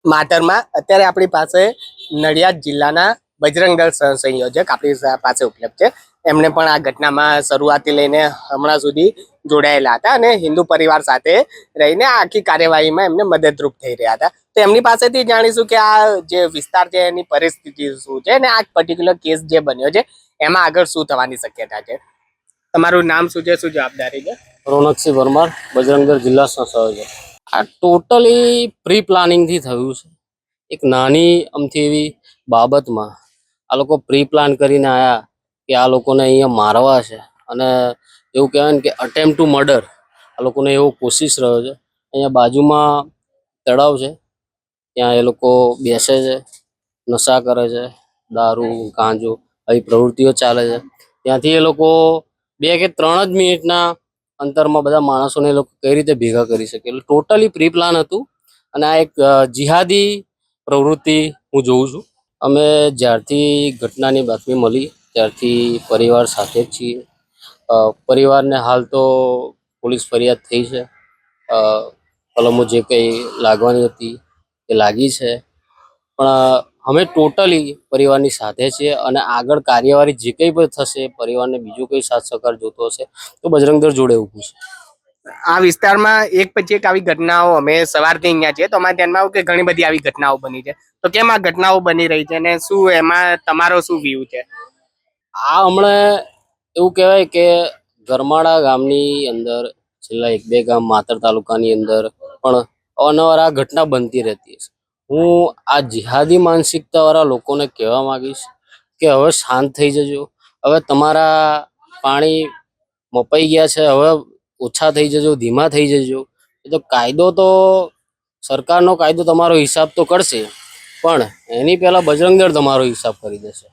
માતરમાં અત્યારે આપણી પાસે નડિયાદ જિલ્લાના બજરંગ દળ સંયોજક આપણી પાસે ઉપલબ્ધ છે. એમને પણ આ ઘટનામાં શરૂઆતથી લઈને હમણાં સુધી જોડાયેલા હતા અને હિન્દુ પરિવાર સાથે રહીને આખી કાર્યવાહીમાં એમને મદદરૂપ થઈ રહ્યા હતા. તો એમની પાસેથી જાણીશું કે આ જે વિસ્તાર છે એની પરિસ્થિતિ શું છે અને આ પર્ટિક્યુલર કેસ જે બન્યો છે એમાં આગળ શું થવાની શક્યતા છે. તમારું નામ શું છે, શું જવાબદારી છે? રોનકસિંહ પરમાર, બજરંગ દળ જિલ્લા સંયોજક. આ ટોટલી પ્રી પ્લાનિંગથી થયું છે. એક નાની અમથી એવી બાબતમાં આ લોકો પ્રી પ્લાન કરીને આવ્યા કે આ લોકોને અહીંયા મારવા છે અને એવું કહેવાય ને કે અટેમ્પ ટુ મર્ડર આ લોકોને એવો કોશિશ રહ્યો છે. અહીંયા બાજુમાં તળાવ છે, ત્યાં એ લોકો બેસે છે, નશા કરે છે, દારૂ ગાંજો આવી પ્રવૃત્તિઓ ચાલે છે. ત્યાંથી એ લોકો 2 કે 3 જ મિનિટના અંતરમાં બધા માણસોને એ લોકો કઈ રીતે ભેગા કરી શકે. એટલે ટોટલી પ્રી પ્લાન હતું અને આ એક જિહાદી પ્રવૃત્તિ હું જોઉં છું. અમે જ્યારથી ઘટનાની બાતમી મળી ત્યારથી પરિવાર સાથે જ છીએ. પરિવારને હાલ તો પોલીસ ફરિયાદ થઈ છે. કલમો જે કંઈ લાગવાની હતી એ લાગી છે, પણ અમે ટોટલી પરિવારની સાથે છીએ અને આગળ કાર્યવાહી જે કંઈ પણ થશે, પરિવારને બીજું કંઈ સાથ સહકાર જોતો હશે તો બજરંગ દળ જોડે ઊભું છે. આ વિસ્તારમાં એક પછી એક આવી ઘટનાઓ અમે સવારથી અહીંયા છીએ તો અમારા ધ્યાનમાં આવ્યું કે ઘણી બધી આવી ઘટનાઓ બની છે. તો કેમ આ ઘટનાઓ બની રહી છે અને શું એમાં તમારો શું વ્યૂ છે? આ હમણાં એવું કહેવાય કે ગરમાળા ગામની અંદર છેલ્લા 1-2 ગામ માતર તાલુકાની અંદર પણ અવારનવાર આ ઘટના બનતી રહેતી છે. હું આ જિહાદી માનસિકતાવાળા લોકોને કહેવા માંગીશ કે હવે શાંત થઈ જજો. હવે તમારા પાણી મપાઈ ગયા છે, હવે ઓછા થઈ જજો, ધીમા થઈ જજો. એ તો કાયદો તો સરકારનો કાયદો તમારો હિસાબ તો કરશે, પણ એની પહેલાં બજરંગ દળ તમારો હિસાબ કરી દેશે.